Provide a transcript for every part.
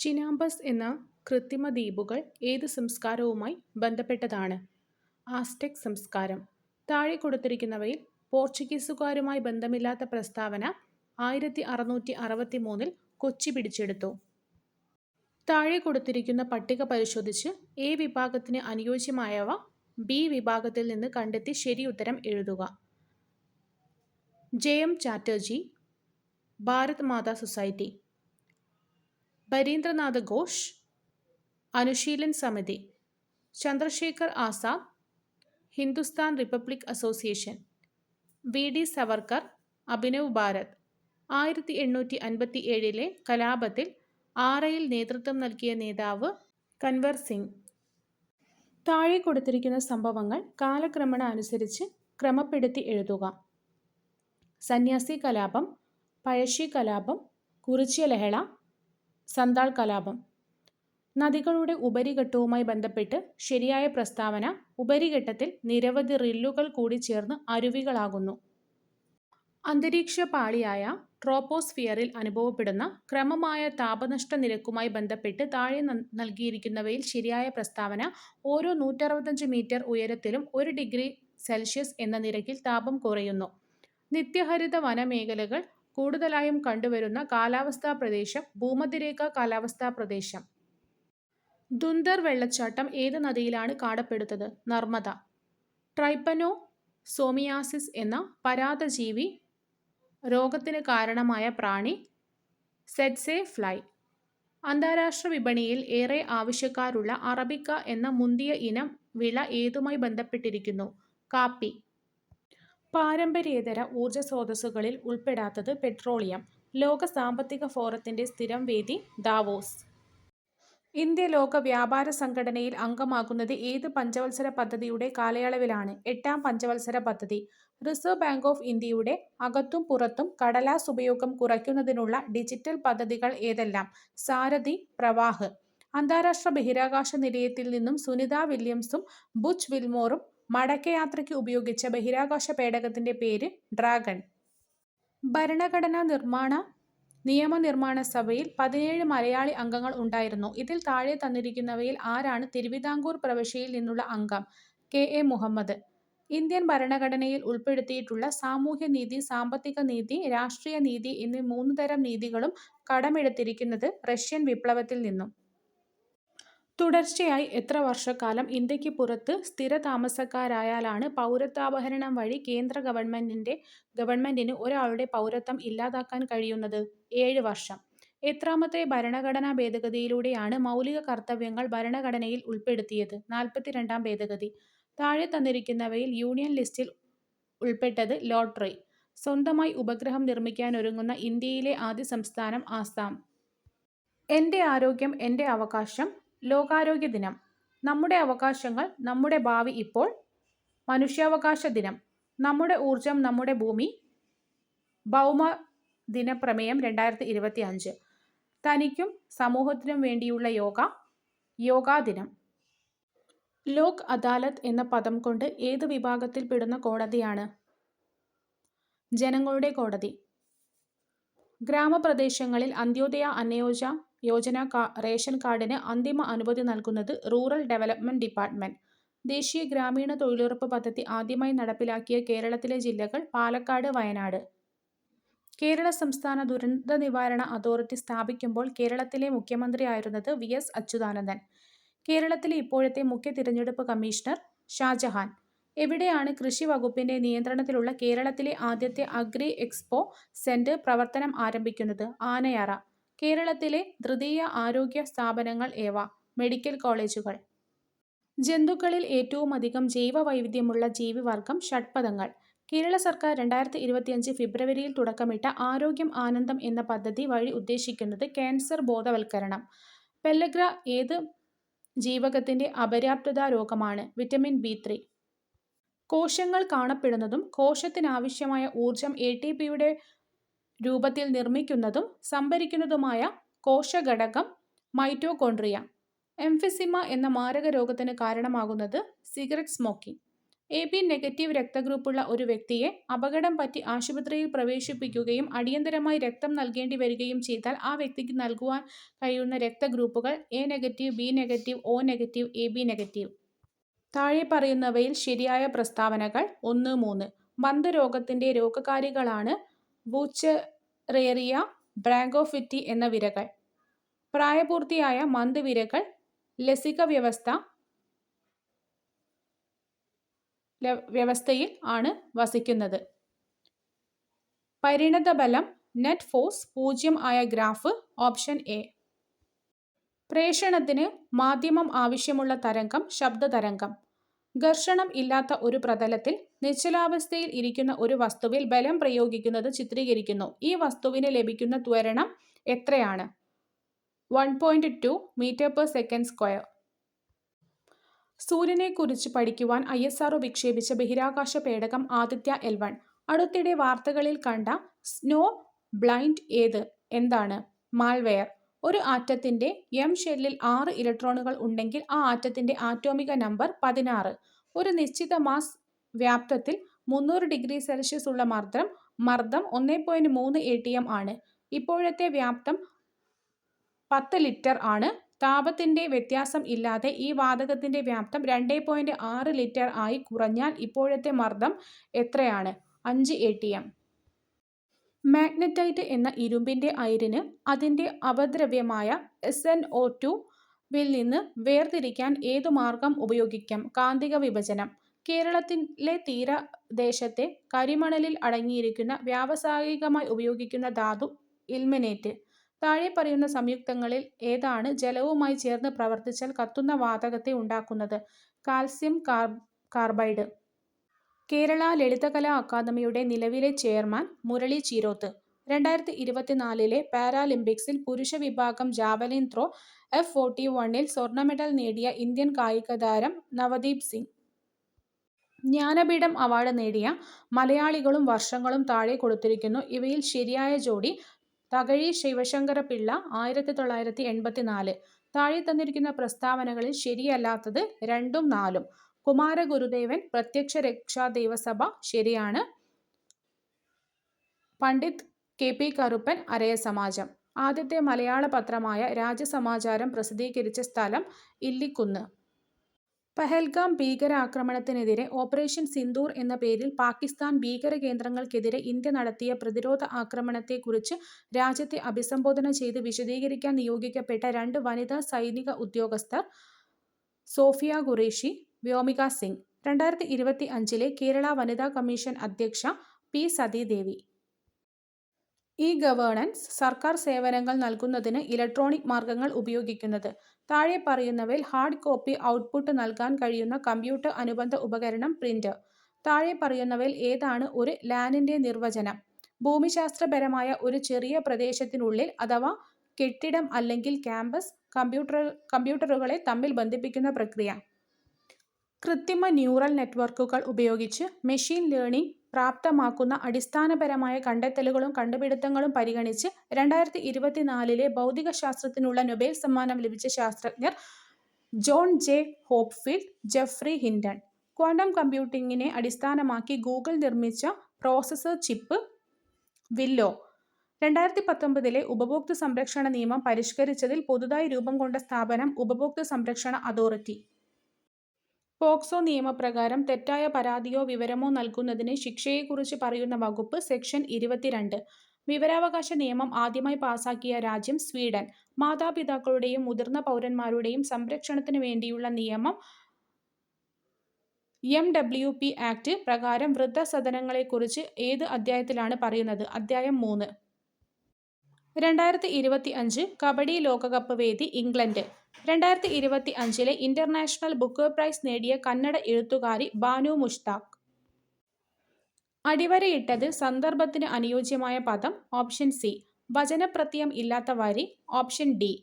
ചിനാബസ് എന്ന കൃത്രിമ ദ്വീപുകൾ ഏത് സംസ്കാരവുമായി ബന്ധപ്പെട്ടതാണ്? ആസ്ടെക് സംസ്കാരം. താഴെ കൊടുത്തിരിക്കുന്നവയിൽ പോർച്ചുഗീസുകാരുമായി ബന്ധമില്ലാത്ത പ്രസ്താവന 1663 കൊച്ചി പിടിച്ചെടുത്തു. താഴെ കൊടുത്തിരിക്കുന്ന പട്ടിക പരിശോധിച്ച് എ വിഭാഗത്തിന് അനുയോജ്യമായവ ബി വിഭാഗത്തിൽ നിന്ന് കണ്ടെത്തി ശരിയുത്തരം എഴുതുക. J M. Chatterjee, Bharat Mata Society. Barindranath Ghosh, Anushilan Samiti. Chandrashekhar Azad, Hindustan Republic Association. V D. Savarkar, Abhinav Bharat. 1857 കലാപത്തിൽ ആറയിൽ നേതൃത്വം നൽകിയ നേതാവ് കൻവർ സിംഗ്. താഴെ കൊടുത്തിരിക്കുന്ന സംഭവങ്ങൾ കാലക്രമേണ അനുസരിച്ച് ക്രമപ്പെടുത്തി എഴുതുക. സന്യാസി കലാപം, പഴശ്ശി കലാപം, കുറിച്യ ലഹള, സന്താൾ കലാപം. നദികളുടെ ഉപരിഘട്ടവുമായി ബന്ധപ്പെട്ട് ശരിയായ പ്രസ്താവന ഉപരിഘട്ടത്തിൽ നിരവധി റില്ലുകൾ കൂടി ചേർന്ന് അരുവികളാകുന്നു. അന്തരീക്ഷ പാളിയായ ട്രോപ്പോസ്ഫിയറിൽ അനുഭവപ്പെടുന്ന ക്രമമായ താപനഷ്ട നിരക്കുമായി ബന്ധപ്പെട്ട് താഴെ നൽകിയിരിക്കുന്നവയിൽ ശരിയായ പ്രസ്താവന ഓരോ 165 മീറ്റർ ഉയരത്തിലും 1 ഡിഗ്രി സെൽഷ്യസ് എന്ന നിരക്കിൽ താപം കുറയുന്നു. നിത്യഹരിത വനമേഖലകൾ കൂടുതലായും കണ്ടുവരുന്ന കാലാവസ്ഥാ പ്രദേശം ഭൂമധ്യരേഖാ കാലാവസ്ഥാ പ്രദേശം. ധുന്ദർ വെള്ളച്ചാട്ടം ഏത് നദിയിലാണ് കാണപ്പെടുന്നത്? നർമ്മദ. ട്രൈപ്പനോസോമിയാസിസ് എന്ന പരാദജീവി രോഗത്തിന് കാരണമായ പ്രാണി സെറ്റ്സെ ഫ്ലൈ. അന്താരാഷ്ട്ര വിപണിയിൽ ഏറെ ആവശ്യക്കാരുള്ള അറബിക്ക എന്ന മുന്തിയ ഇനം വിള ഏതുമായി ബന്ധപ്പെട്ടിരിക്കുന്നു? കാപ്പി. പാരമ്പര്യേതര ഊർജ സ്രോതസ്സുകളിൽ ഉൾപ്പെടാത്തത് പെട്രോളിയം. ലോക സാമ്പത്തിക ഫോറത്തിന്റെ സ്ഥിരം വേദി ദാവോസ്. ഇന്ത്യ ലോക വ്യാപാര സംഘടനയിൽ അംഗമാകുന്നത് ഏത് പഞ്ചവത്സര പദ്ധതിയുടെ കാലയളവിലാണ്? 8ാം പഞ്ചവത്സര പദ്ധതി. റിസർവ് ബാങ്ക് ഓഫ് ഇന്ത്യയുടെ അകത്തും പുറത്തും കടലാസ് ഉപയോഗം കുറയ്ക്കുന്നതിനുള്ള ഡിജിറ്റൽ പദ്ധതികൾ ഏതെല്ലാം? സാരഥി, പ്രവാഹ്. അന്താരാഷ്ട്ര ബഹിരാകാശ നിലയത്തിൽ നിന്നും സുനിത വില്യംസും ബുച്ച് വിൽമോറും മടക്കയാത്രയ്ക്ക് ഉപയോഗിച്ച ബഹിരാകാശ പേടകത്തിന്റെ പേര് ഡ്രാഗൺ. ഭരണഘടനാ നിയമനിർമ്മാണ സഭയിൽ 17 മലയാളി അംഗങ്ങൾ ഉണ്ടായിരുന്നു. ഇതിൽ താഴെ തന്നിരിക്കുന്നവയിൽ ആരാണ് തിരുവിതാംകൂർ പ്രവിശ്യയിൽ നിന്നുള്ള അംഗം? കെ.എ. മുഹമ്മദ്. ഇന്ത്യൻ ഭരണഘടനയിൽ ഉൾപ്പെടുത്തിയിട്ടുള്ള സാമൂഹ്യനീതി, സാമ്പത്തിക നീതി, രാഷ്ട്രീയ നീതി എന്നീ 3 തരം നീതികളും കടമെടുത്തിരിക്കുന്നത് റഷ്യൻ വിപ്ലവത്തിൽ നിന്നും. തുടർച്ചയായി എത്ര വർഷക്കാലം ഇന്ത്യക്ക് പുറത്ത് സ്ഥിരതാമസക്കാരായാലാണ് പൗരത്വാപഹരണം വഴി കേന്ദ്ര ഗവൺമെന്റിന് ഒരാളുടെ പൗരത്വം ഇല്ലാതാക്കാൻ കഴിയുന്നത്? 7 വർഷം. എത്രാമത്തെ ഭരണഘടനാ ഭേദഗതിയിലൂടെയാണ് മൗലിക കർത്തവ്യങ്ങൾ ഭരണഘടനയിൽ ഉൾപ്പെടുത്തിയത്? 42ാം ഭേദഗതി. താഴെ തന്നിരിക്കുന്നവയിൽ യൂണിയൻ ലിസ്റ്റിൽ ഉൾപ്പെട്ടത് ലോട്ടറി. സ്വന്തമായി ഉപഗ്രഹം നിർമ്മിക്കാനൊരുങ്ങുന്ന ഇന്ത്യയിലെ ആദ്യ സംസ്ഥാനം ആസാം. എന്റെ ആരോഗ്യം എന്റെ അവകാശം. ലോകാരോഗ്യ ദിനം. നമ്മുടെ അവകാശങ്ങൾ നമ്മുടെ ഭാവി ഇപ്പോൾ. മനുഷ്യാവകാശ ദിനം. നമ്മുടെ ഊർജം നമ്മുടെ ഭൂമി. ഭൗമദിന പ്രമേയം 2025. തനിക്കും സമൂഹത്തിനും വേണ്ടിയുള്ള യോഗ. യോഗാ ദിനം. ലോക് അദാലത്ത് എന്ന പദം കൊണ്ട് ഏത് വിഭാഗത്തിൽ പെടുന്ന കോടതിയാണ്? ജനങ്ങളുടെ കോടതി. ഗ്രാമപ്രദേശങ്ങളിൽ അന്ത്യോദയ അന്നയോജന റേഷൻ കാർഡിന് അന്തിമ അനുമതി നൽകുന്നത് റൂറൽ ഡെവലപ്മെന്റ് ഡിപ്പാർട്ട്മെന്റ്. ദേശീയ ഗ്രാമീണ തൊഴിലുറപ്പ് പദ്ധതി ആദ്യമായി നടപ്പിലാക്കിയ കേരളത്തിലെ ജില്ലകൾ പാലക്കാട്, വയനാട്. കേരള സംസ്ഥാന ദുരന്ത നിവാരണ അതോറിറ്റി സ്ഥാപിക്കുമ്പോൾ കേരളത്തിലെ മുഖ്യമന്ത്രിയായിരുന്നത് വി.എസ്. അച്യുതാനന്ദൻ. കേരളത്തിലെ ഇപ്പോഴത്തെ മുഖ്യ തിരഞ്ഞെടുപ്പ് കമ്മീഷണർ ഷാജഹാൻ. എവിടെയാണ് കൃഷി വകുപ്പിന്റെ നിയന്ത്രണത്തിലുള്ള കേരളത്തിലെ ആദ്യത്തെ അഗ്രി എക്സ്പോ സെന്റർ പ്രവർത്തനം ആരംഭിക്കുന്നത്? ആനയറ. കേരളത്തിലെ തൃതീയ ആരോഗ്യ സ്ഥാപനങ്ങൾ ഏവ? മെഡിക്കൽ കോളേജുകൾ. ജന്തുക്കളിൽ ഏറ്റവുമധികം ജൈവ വൈവിധ്യമുള്ള ജീവിവർഗം ഷഡ്പദങ്ങൾ. കേരള സർക്കാർ 2025 ഫെബ്രുവരിയിൽ തുടക്കമിട്ട ആരോഗ്യം ആനന്ദം എന്ന പദ്ധതി വഴി ഉദ്ദേശിക്കുന്നത് ക്യാൻസർ ബോധവൽക്കരണം. പെല്ലഗ്ര ഏത് ജീവകത്തിന്റെ അപര്യാപ്തത രോഗമാണ്? Vitamin B3. കോശങ്ങൾ കാണപ്പെടുന്നതും കോശത്തിനാവശ്യമായ ഊർജം ATPയുടെ രൂപത്തിൽ നിർമ്മിക്കുന്നതും സംഭരിക്കുന്നതുമായ കോശഘടകം മൈറ്റോകോൺട്രിയ. എംഫിസിമ എന്ന മാരക രോഗത്തിന് കാരണമാകുന്നത് സിഗരറ്റ് സ്മോക്കിംഗ്. AB നെഗറ്റീവ് രക്തഗ്രൂപ്പുള്ള ഒരു വ്യക്തിയെ അപകടം പറ്റി ആശുപത്രിയിൽ പ്രവേശിപ്പിക്കുകയും അടിയന്തരമായി രക്തം നൽകേണ്ടി വരികയും ചെയ്താൽ ആ വ്യക്തിക്ക് നൽകുവാൻ കഴിയുന്ന രക്തഗ്രൂപ്പുകൾ A negative, B negative, O negative, AB negative. താഴെ പറയുന്നവയിൽ ശരിയായ പ്രസ്താവനകൾ 1, 3. മന്ദരോഗത്തിന്റെ രോഗകാരികളാണ് വൂച്ചറേറിയ ബ്രാങ്കോഫിറ്റി എന്ന വിരകൾ. പ്രായപൂർത്തിയായ മന്ദവിരകൾ ലസിക വ്യവസ്ഥയിൽ ആണ് വസിക്കുന്നത്. പരിണതബലം നെറ്റ് ഫോഴ്സ് 0 ആയ ഗ്രാഫ് ഓപ്ഷൻ എ. പ്രേഷണത്തിന് മാധ്യമം ആവശ്യമുള്ള തരംഗം ശബ്ദതരംഗം. ഘർഷണം ഇല്ലാത്ത ഒരു പ്രതലത്തിൽ നിശ്ചലാവസ്ഥയിൽ ഇരിക്കുന്ന ഒരു വസ്തുവിൽ ബലം പ്രയോഗിക്കുന്നത് ചിത്രീകരിക്കുന്നു. ഈ വസ്തുവിന് ലഭിക്കുന്ന ത്വരണം എത്രയാണ്? 1.2 m/s². സൂര്യനെക്കുറിച്ച് പഠിക്കുവാൻ ISRO വിക്ഷേപിച്ച ബഹിരാകാശ പേടകം ആദിത്യ L1. അടുത്തിടെ വാർത്തകളിൽ കണ്ട സ്നോ ബ്ലൈൻഡ് എന്താണ്? മാൽവെയർ. ഒരു ആറ്റത്തിന്റെ M ഷെല്ലിൽ 6 ഇലക്ട്രോണുകൾ ഉണ്ടെങ്കിൽ ആ ആറ്റത്തിന്റെ ആറ്റോമിക നമ്പർ 16. ഒരു നിശ്ചിത മാസ് വ്യാപ്തത്തിൽ 300°C ഉള്ള മർദ്ദം 1.3 atm ആണ്. ഇപ്പോഴത്തെ വ്യാപ്തം 10 ലിറ്റർ ആണ്. താപത്തിന്റെ വ്യത്യാസം ഇല്ലാതെ ഈ വാതകത്തിന്റെ വ്യാപ്തം 2.6 ലിറ്റർ ആയി കുറഞ്ഞാൽ ഇപ്പോഴത്തെ മർദ്ദം എത്രയാണ്? 5 atm. മാഗ്നറ്റൈറ്റ് എന്ന ഇരുമ്പിന്റെ അയിരിന് അതിന്റെ അപദ്രവ്യമായ SnO2-വിൽ നിന്ന് വേർതിരിക്കാൻ ഏതു മാർഗം ഉപയോഗിക്കാം? കാന്തിക വിഭജനം. കേരളത്തിലെ തീരദേശത്തെ കരിമണലിൽ അടങ്ങിയിരിക്കുന്ന വ്യാവസായികമായി ഉപയോഗിക്കുന്ന ധാതു ഇൽമനേറ്റ്. താഴെ പറയുന്ന സംയുക്തങ്ങളിൽ ഏതാണ് ജലവുമായി ചേർന്ന് പ്രവർത്തിച്ചാൽ കത്തുന്ന വാതകത്തെ ഉണ്ടാക്കുന്നത്? Calcium carbide. കേരള ലളിതകലാ അക്കാദമിയുടെ നിലവിലെ ചെയർമാൻ മുരളി ചീരോത്ത്. 2024 പാരാലിമ്പിക്സിൽ പുരുഷ വിഭാഗം ജാവലിൻ ത്രോ F41-ൽ സ്വർണ്ണ മെഡൽ നേടിയ ഇന്ത്യൻ കായികതാരം നവദീപ് സിംഗ്. ജ്ഞാനപീഠം അവാർഡ് നേടിയ മലയാളികളും വർഷങ്ങളും താഴെ കൊടുത്തിരിക്കുന്നു. ഇവയിൽ ശരിയായ ജോഡി തകഴി ശിവശങ്കരപിള്ള 1984. താഴെ തന്നിരിക്കുന്ന പ്രസ്താവനകളിൽ ശരിയല്ലാത്തത് 2ഉം 4ഉം. കുമാരഗുരുദേവൻ പ്രത്യക്ഷ രക്ഷാ ദൈവസഭ ശരിയാണ്. പണ്ഡിറ്റ് KP കറുപ്പൻ അരയ സമാജം. ആദ്യത്തെ മലയാള പത്രമായ രാജസമാചാരം പ്രസിദ്ധീകരിച്ച സ്ഥലം ഇല്ലിക്കുന്ന്. പഹൽഗാം ഭീകരാക്രമണത്തിനെതിരെ ഓപ്പറേഷൻ സിന്ദൂർ എന്ന പേരിൽ പാകിസ്ഥാൻ ഭീകര കേന്ദ്രങ്ങൾക്കെതിരെ ഇന്ത്യ നടത്തിയ പ്രതിരോധ ആക്രമണത്തെക്കുറിച്ച് രാജ്യത്തെ അഭിസംബോധന ചെയ്ത് വിശദീകരിക്കാൻ നിയോഗിക്കപ്പെട്ട 2 വനിതാ സൈനിക ഉദ്യോഗസ്ഥർ സോഫിയ ഖുറേഷി, വ്യോമിക സിംഗ്. 2025 കേരള വനിതാ കമ്മീഷൻ അധ്യക്ഷ P. സതീദേവി. ഗവേണൻസ് സർക്കാർ സേവനങ്ങൾ നൽകുന്നതിന് ഇലക്ട്രോണിക് മാർഗങ്ങൾ ഉപയോഗിക്കുന്നത്. താഴെ പറയുന്നവയിൽ ഹാർഡ് കോപ്പി ഔട്ട്പുട്ട് നൽകാൻ കഴിയുന്ന കമ്പ്യൂട്ടർ അനുബന്ധ ഉപകരണം പ്രിന്റർ. താഴെ പറയുന്നവയിൽ ഏതാണ് ഒരു ലാനിന്റെ നിർവചനം? ഭൂമിശാസ്ത്രപരമായ ഒരു ചെറിയ പ്രദേശത്തിനുള്ളിൽ അഥവാ കെട്ടിടം അല്ലെങ്കിൽ ക്യാമ്പസ് കമ്പ്യൂട്ടറുകളെ തമ്മിൽ ബന്ധിപ്പിക്കുന്ന പ്രക്രിയ. കൃത്രിമ ന്യൂറൽ നെറ്റ്വർക്കുകൾ ഉപയോഗിച്ച് മെഷീൻ ലേണിംഗ് പ്രാപ്തമാക്കുന്ന അടിസ്ഥാനപരമായ കണ്ടെത്തലുകളും കണ്ടുപിടുത്തങ്ങളും പരിഗണിച്ച് 2024 ഭൗതികശാസ്ത്രത്തിനുള്ള നൊബേൽ സമ്മാനം ലഭിച്ച ശാസ്ത്രജ്ഞർ John J. Hopfield, Geoffrey Hinton. Quantum കമ്പ്യൂട്ടിങ്ങിനെ അടിസ്ഥാനമാക്കി ഗൂഗിൾ നിർമ്മിച്ച പ്രോസസർ ചിപ്പ് വില്ലോ. 2019 ഉപഭോക്തൃ സംരക്ഷണ നിയമം പരിഷ്കരിച്ചതിൽ പുതുതായി രൂപം കൊണ്ട സ്ഥാപനം ഉപഭോക്തൃ സംരക്ഷണ അതോറിറ്റി. പോക്സോ നിയമപ്രകാരം തെറ്റായ പരാതിയോ വിവരമോ നൽകുന്നതിന് ശിക്ഷയെക്കുറിച്ച് പറയുന്ന വകുപ്പ് സെക്ഷൻ 22. വിവരാവകാശ നിയമം ആദ്യമായി പാസാക്കിയ രാജ്യം സ്വീഡൻ. മാതാപിതാക്കളുടെയും മുതിർന്ന പൗരന്മാരുടെയും സംരക്ഷണത്തിന് വേണ്ടിയുള്ള നിയമം MWP ആക്ട് പ്രകാരം വൃദ്ധസദനങ്ങളെക്കുറിച്ച് ഏത് അധ്യായത്തിലാണ് പറയുന്നത്? അധ്യായം 3. 2025 കബഡി ലോകകപ്പ് വേദി ഇംഗ്ലണ്ട്. 2025 ഇന്റർനാഷണൽ ബുക്കർ പ്രൈസ് നേടിയ കന്നഡ എഴുത്തുകാരി ബാനു മുഷ്താഖ്. അടിവരയിട്ടത് സന്ദർഭത്തിന് അനുയോജ്യമായ പദം. Option C. വചനപ്രത്യയം ഇല്ലാത്ത വരി. Option D.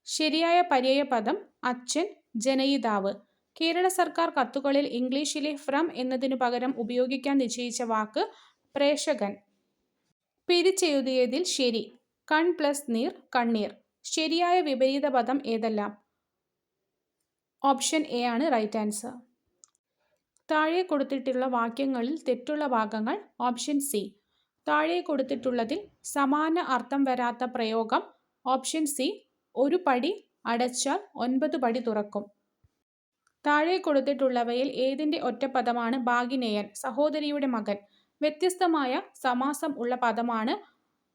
ശരിയായ പര്യായപദം അച്ഛൻ, ജനയിതാവ്. കേരള സർക്കാർ കത്തുകളിൽ ഇംഗ്ലീഷിലെ ഫ്രം എന്നതിനു പകരം ഉപയോഗിക്കാൻ നിശ്ചയിച്ച വാക്ക് പ്രേഷകൻ. പിരിച്ചെഴുതിയതിൽ ശരി. കൺ പ്ലസ് നീർ, കണ്ണീർ. ശരിയായ വിപരീത പദം ഏതെല്ലാം? ഓപ്ഷൻ എ ആണ് റൈറ്റ് ആൻസർ. താഴെ കൊടുത്തിട്ടുള്ള വാക്യങ്ങളിൽ തെറ്റുള്ള ഭാഗങ്ങൾ. Option C. താഴെ കൊടുത്തിട്ടുള്ളതിൽ സമാന അർത്ഥം വരാത്ത പ്രയോഗം. Option C. ഒരു പടി അടച്ചാൽ 9 പടി തുറക്കും. താഴെ കൊടുത്തിട്ടുള്ളവയിൽ ഏതിൻ്റെ ഒറ്റപ്പദമാണ് ഭാഗിനേയൻ? സഹോദരിയുടെ മകൻ. വ്യത്യസ്തമായ സമാസം ഉള്ള പദമാണ്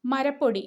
മരപ്പൊടി.